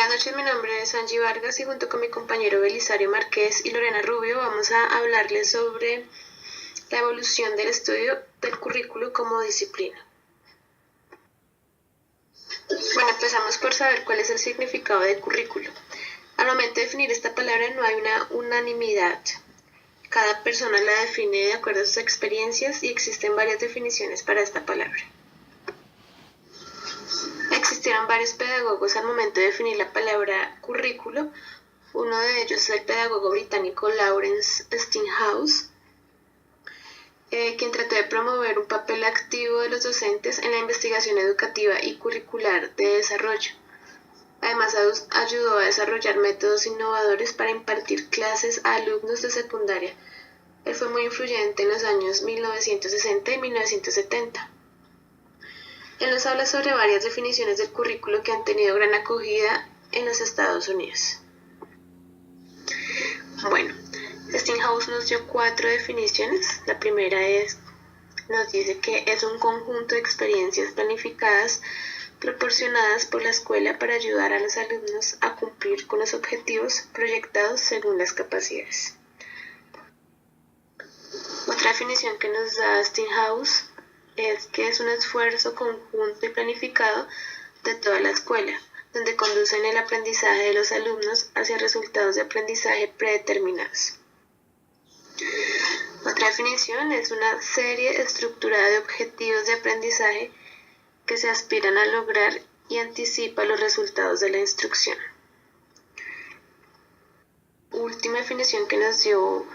Buenas noches, mi nombre es Angie Vargas y junto con mi compañero Belisario Márquez y Lorena Rubio vamos a hablarles sobre la evolución del estudio del currículo como disciplina. Bueno, empezamos por saber cuál es el significado de currículo. Al momento de definir esta palabra no hay una unanimidad. Cada persona la define de acuerdo a sus experiencias y existen varias definiciones para esta palabra. Existieron varios pedagogos al momento de definir la palabra currículo. Uno de ellos es el pedagogo británico Lawrence Steinhaus, quien trató de promover un papel activo de los docentes en la investigación educativa y curricular de desarrollo. Además, ayudó a desarrollar métodos innovadores para impartir clases a alumnos de secundaria. Él fue muy influyente en los años 1960 y 1970. Él nos habla sobre varias definiciones del currículo que han tenido gran acogida en los Estados Unidos. Bueno, Steinhaus nos dio 4 definiciones. La primera nos dice que es un conjunto de experiencias planificadas proporcionadas por la escuela para ayudar a los alumnos a cumplir con los objetivos proyectados según las capacidades. Otra definición que nos da Steinhaus es que es un esfuerzo conjunto y planificado de toda la escuela, donde conducen el aprendizaje de los alumnos hacia resultados de aprendizaje predeterminados. Otra definición es una serie estructurada de objetivos de aprendizaje que se aspiran a lograr y anticipa los resultados de la instrucción. Última definición que nos dio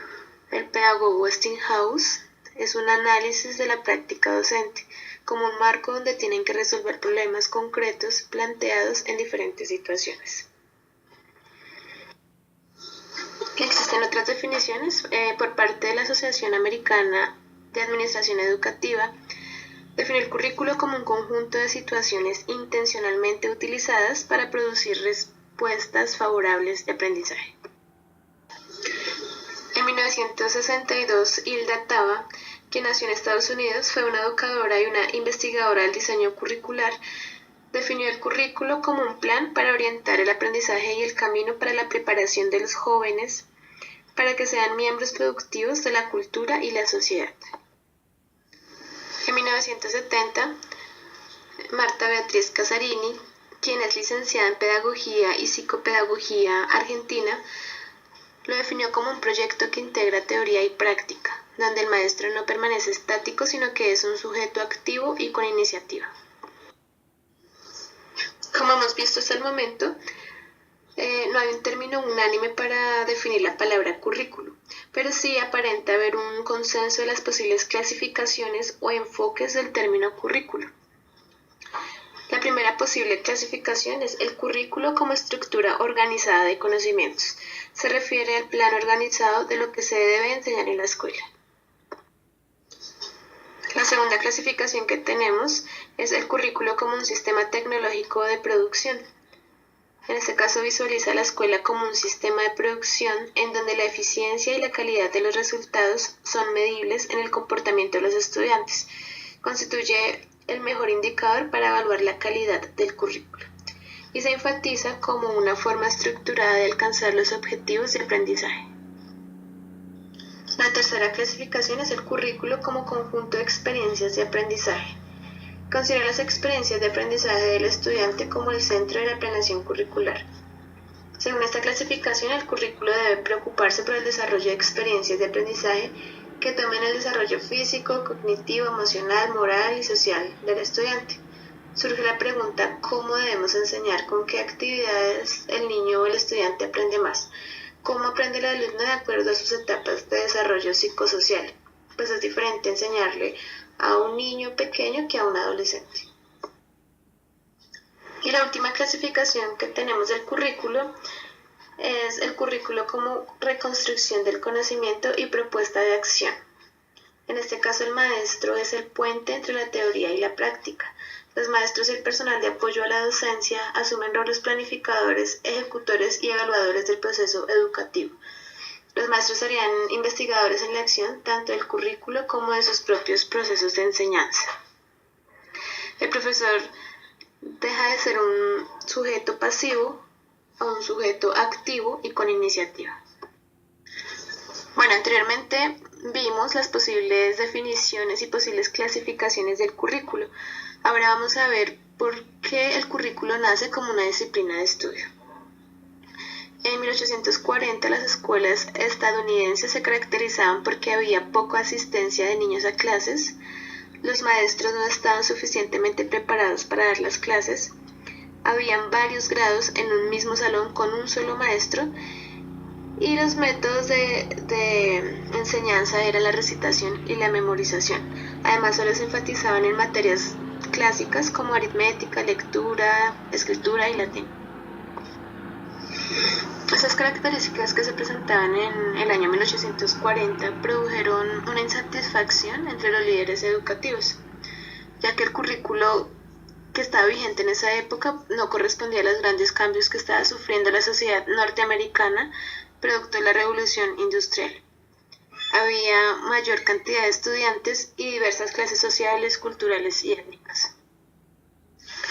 el pedagogo Steinhaus es un análisis de la práctica docente como un marco donde tienen que resolver problemas concretos planteados en diferentes situaciones. Existen otras definiciones por parte de la Asociación Americana de Administración Educativa. Define el currículo como un conjunto de situaciones intencionalmente utilizadas para producir respuestas favorables de aprendizaje. En 1962, Hilda Taba, quien nació en Estados Unidos, fue una educadora y una investigadora del diseño curricular. Definió el currículo como un plan para orientar el aprendizaje y el camino para la preparación de los jóvenes para que sean miembros productivos de la cultura y la sociedad. En 1970, Marta Beatriz Casarini, quien es licenciada en Pedagogía y Psicopedagogía argentina, lo definió como un proyecto que integra teoría y práctica, donde el maestro no permanece estático, sino que es un sujeto activo y con iniciativa. Como hemos visto hasta el momento, no hay un término unánime para definir la palabra currículo, pero sí aparenta haber un consenso de las posibles clasificaciones o enfoques del término currículo. La primera posible clasificación es el currículo como estructura organizada de conocimientos. Se refiere al plan organizado de lo que se debe enseñar en la escuela. La segunda clasificación que tenemos es el currículo como un sistema tecnológico de producción. En este caso visualiza la escuela como un sistema de producción en donde la eficiencia y la calidad de los resultados son medibles en el comportamiento de los estudiantes. Constituye el mejor indicador para evaluar la calidad del currículo y se enfatiza como una forma estructurada de alcanzar los objetivos de aprendizaje. La tercera clasificación es el currículo como conjunto de experiencias de aprendizaje. Considera las experiencias de aprendizaje del estudiante como el centro de la planeación curricular. Según esta clasificación, el currículo debe preocuparse por el desarrollo de experiencias de aprendizaje que tomen el desarrollo físico, cognitivo, emocional, moral y social del estudiante. Surge la pregunta: ¿cómo debemos enseñar? ¿Con qué actividades el niño o el estudiante aprende más? ¿Cómo aprende el alumno de acuerdo a sus etapas de desarrollo psicosocial? Pues es diferente enseñarle a un niño pequeño que a un adolescente. Y la última clasificación que tenemos del currículo es el currículo como reconstrucción del conocimiento y propuesta de acción. En este caso, el maestro es el puente entre la teoría y la práctica. Los maestros y el personal de apoyo a la docencia asumen roles planificadores, ejecutores y evaluadores del proceso educativo. Los maestros serían investigadores en la acción tanto del currículo como de sus propios procesos de enseñanza. El profesor deja de ser un sujeto pasivo a un sujeto activo y con iniciativa. Bueno, anteriormente vimos las posibles definiciones y posibles clasificaciones del currículo. Ahora vamos a ver por qué el currículo nace como una disciplina de estudio. En 1840 las escuelas estadounidenses se caracterizaban porque había poca asistencia de niños a clases, los maestros no estaban suficientemente preparados para dar las clases, habían varios grados en un mismo salón con un solo maestro y los métodos de enseñanza eran la recitación y la memorización. Además, solo se enfatizaban en materias clásicas como aritmética, lectura, escritura y latín. Esas características que se presentaban en el año 1840 produjeron una insatisfacción entre los líderes educativos, ya que el currículo que estaba vigente en esa época no correspondía a los grandes cambios que estaba sufriendo la sociedad norteamericana producto de la revolución industrial. Había mayor cantidad de estudiantes y diversas clases sociales, culturales y étnicas.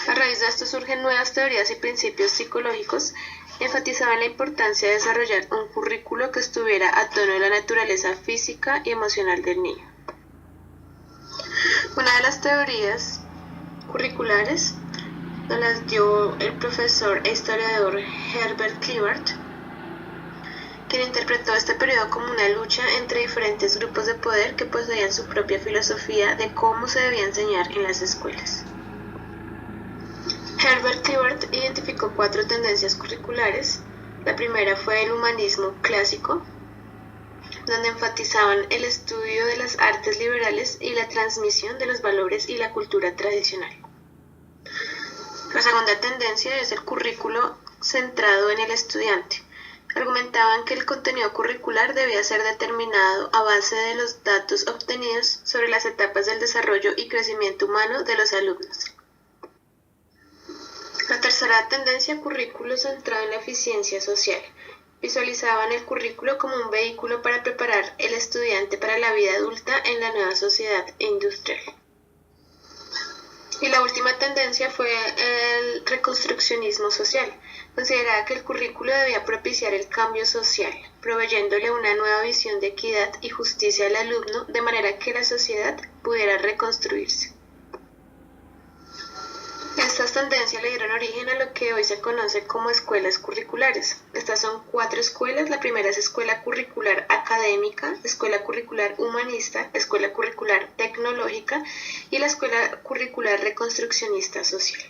A raíz de esto surgen nuevas teorías y principios psicológicos que enfatizaban la importancia de desarrollar un currículo que estuviera a tono de la naturaleza física y emocional del niño. Una de las teorías curriculares nos las dio el profesor e historiador Herbert Clifford, quien interpretó este periodo como una lucha entre diferentes grupos de poder que poseían su propia filosofía de cómo se debía enseñar en las escuelas. Herbert Clifford identificó 4 tendencias curriculares. La primera fue el humanismo clásico, donde enfatizaban el estudio de las artes liberales y la transmisión de los valores y la cultura tradicional. La segunda tendencia es el currículo centrado en el estudiante. Argumentaban que el contenido curricular debía ser determinado a base de los datos obtenidos sobre las etapas del desarrollo y crecimiento humano de los alumnos. La tercera tendencia, currículo centrado en la eficiencia social. Visualizaban el currículo como un vehículo para preparar al estudiante para la vida adulta en la nueva sociedad industrial. Y la última tendencia fue el reconstruccionismo social. Consideraba que el currículo debía propiciar el cambio social, proveyéndole una nueva visión de equidad y justicia al alumno, de manera que la sociedad pudiera reconstruirse. Estas tendencias le dieron origen a lo que hoy se conoce como escuelas curriculares. Estas son 4 escuelas. La primera es escuela curricular académica, escuela curricular humanista, escuela curricular tecnológica y la escuela curricular reconstruccionista social.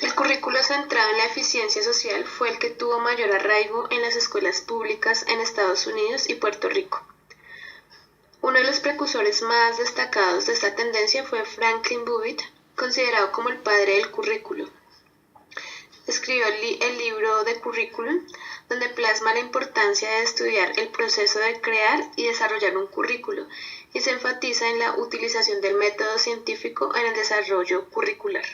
El currículo centrado en la eficiencia social fue el que tuvo mayor arraigo en las escuelas públicas en Estados Unidos y Puerto Rico. Uno de los precursores más destacados de esta tendencia fue Franklin Bobbitt, considerado como el padre del currículo. Escribió el libro The Curriculum, donde plasma la importancia de estudiar el proceso de crear y desarrollar un currículo, y se enfatiza en la utilización del método científico en el desarrollo curricular.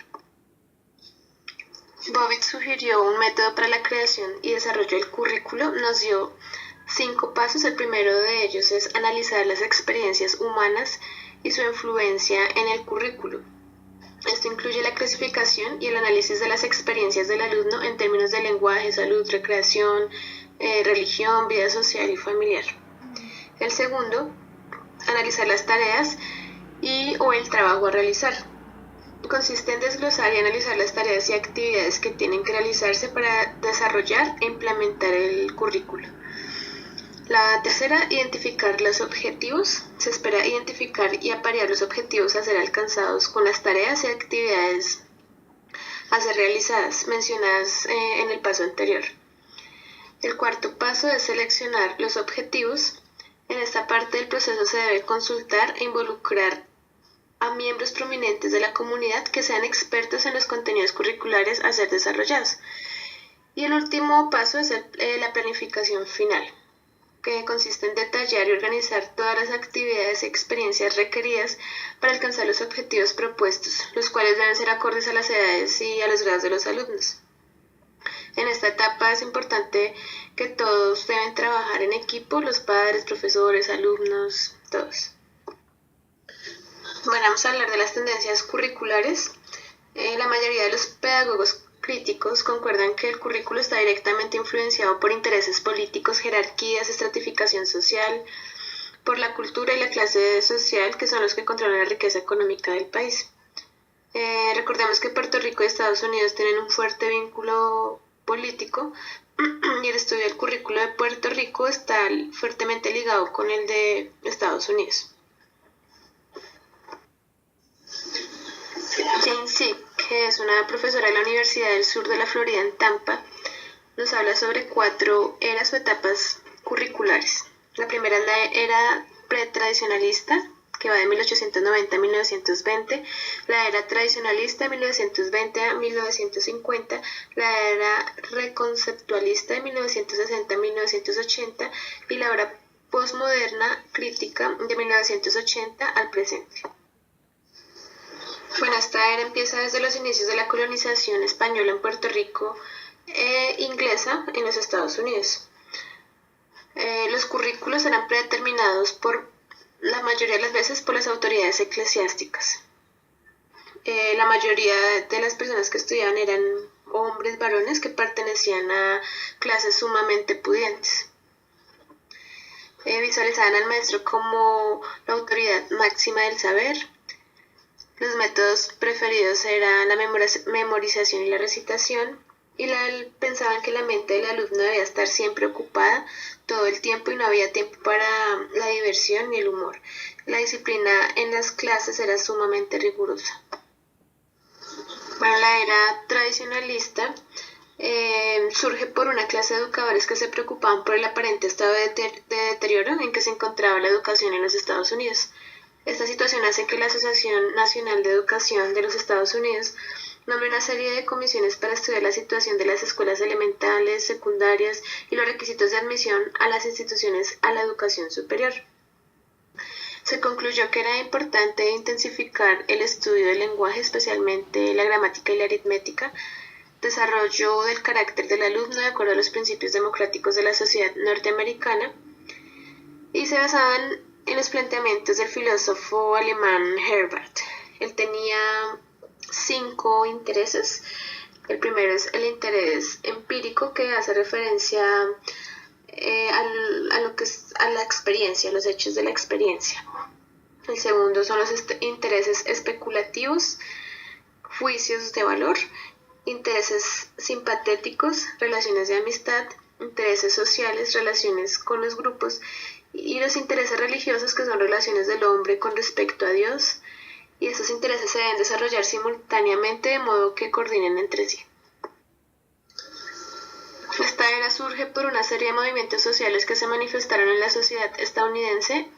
Bobbitt sugirió un método para la creación y desarrollo del currículo, nos dio 5 pasos. El primero de ellos es analizar las experiencias humanas y su influencia en el currículo. Esto incluye la clasificación y el análisis de las experiencias del alumno en términos de lenguaje, salud, recreación, religión, vida social y familiar. El segundo, analizar las tareas o el trabajo a realizar. Consiste en desglosar y analizar las tareas y actividades que tienen que realizarse para desarrollar e implementar el currículo. La tercera, identificar los objetivos. Se espera identificar y aparear los objetivos a ser alcanzados con las tareas y actividades a ser realizadas, mencionadas en el paso anterior. El cuarto paso es seleccionar los objetivos. En esta parte del proceso se debe consultar e involucrar a miembros prominentes de la comunidad que sean expertos en los contenidos curriculares a ser desarrollados. Y el último paso es la planificación final, que consiste en detallar y organizar todas las actividades y experiencias requeridas para alcanzar los objetivos propuestos, los cuales deben ser acordes a las edades y a los grados de los alumnos. En esta etapa es importante que todos deben trabajar en equipo, los padres, profesores, alumnos, todos. Bueno, vamos a hablar de las tendencias curriculares. La mayoría de los pedagogos críticos concuerdan que el currículo está directamente influenciado por intereses políticos, jerarquías, estratificación social, por la cultura y la clase social, que son los que controlan la riqueza económica del país. Recordemos que Puerto Rico y Estados Unidos tienen un fuerte vínculo político y el estudio del currículo de Puerto Rico está fuertemente ligado con el de Estados Unidos. Jane Sick, que es una profesora de la Universidad del Sur de la Florida en Tampa, nos habla sobre 4 eras o etapas curriculares. La primera es la era pretradicionalista, que va de 1890 a 1920, la era tradicionalista de 1920 a 1950, la era reconceptualista de 1960 a 1980 y la era postmoderna crítica de 1980 al presente. Bueno, esta era empieza desde los inicios de la colonización española en Puerto Rico e inglesa en los Estados Unidos. Los currículos eran predeterminados por la mayoría de las veces por las autoridades eclesiásticas. La mayoría de las personas que estudiaban eran hombres varones que pertenecían a clases sumamente pudientes. Visualizaban al maestro como la autoridad máxima del saber. Los métodos preferidos eran la memorización y la recitación, y pensaban que la mente del alumno debía estar siempre ocupada todo el tiempo y no había tiempo para la diversión ni el humor. La disciplina en las clases era sumamente rigurosa. Bueno, la era tradicionalista surge por una clase de educadores que se preocupaban por el aparente estado de deterioro en que se encontraba la educación en los Estados Unidos. Esta situación hace que la Asociación Nacional de Educación de los Estados Unidos nombre una serie de comisiones para estudiar la situación de las escuelas elementales, secundarias y los requisitos de admisión a las instituciones a la educación superior. Se concluyó que era importante intensificar el estudio del lenguaje, especialmente la gramática y la aritmética, desarrollo del carácter del alumno de acuerdo a los principios democráticos de la sociedad norteamericana, y se basaban en los planteamientos del filósofo alemán Herbart. Él tenía 5 intereses. El primero es el interés empírico, que hace referencia a la experiencia, a los hechos de la experiencia. El segundo son los intereses especulativos, juicios de valor, intereses simpatéticos, relaciones de amistad, intereses sociales, relaciones con los grupos, y los intereses religiosos, que son relaciones del hombre con respecto a Dios, y estos intereses se deben desarrollar simultáneamente de modo que coordinen entre sí. Esta era surge por una serie de movimientos sociales que se manifestaron en la sociedad estadounidense.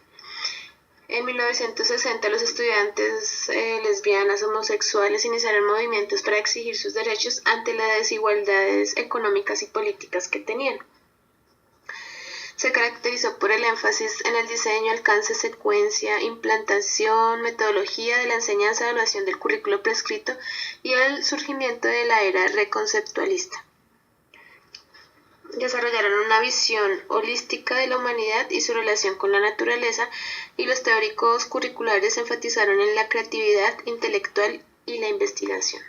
En 1960 los estudiantes lesbianas, homosexuales iniciaron movimientos para exigir sus derechos ante las desigualdades económicas y políticas que tenían. Se caracterizó por el énfasis en el diseño, alcance, secuencia, implantación, metodología de la enseñanza, evaluación del currículo prescrito y el surgimiento de la era reconceptualista. Desarrollaron una visión holística de la humanidad y su relación con la naturaleza, y los teóricos curriculares enfatizaron en la creatividad intelectual y la investigación.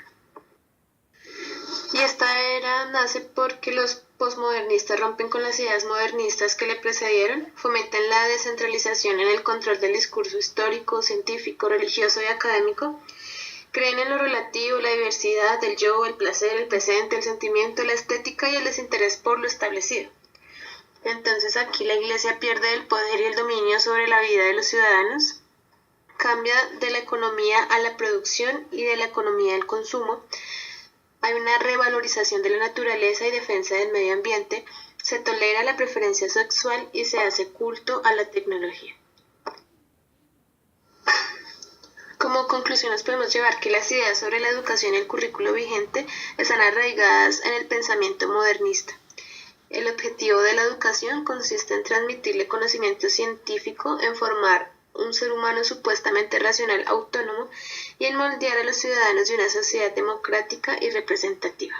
Y esta era nace porque los posmodernistas rompen con las ideas modernistas que le precedieron, fomentan la descentralización en el control del discurso histórico, científico, religioso y académico, creen en lo relativo, la diversidad, el yo, el placer, el presente, el sentimiento, la estética y el desinterés por lo establecido. Entonces aquí la Iglesia pierde el poder y el dominio sobre la vida de los ciudadanos, cambia de la economía a la producción y de la economía al consumo. Hay una revalorización de la naturaleza y defensa del medio ambiente, se tolera la preferencia sexual y se hace culto a la tecnología. Como conclusión nos podemos llevar que las ideas sobre la educación y el currículo vigente están arraigadas en el pensamiento modernista. El objetivo de la educación consiste en transmitirle conocimiento científico, en formar un ser humano supuestamente racional autónomo y en moldear a los ciudadanos de una sociedad democrática y representativa.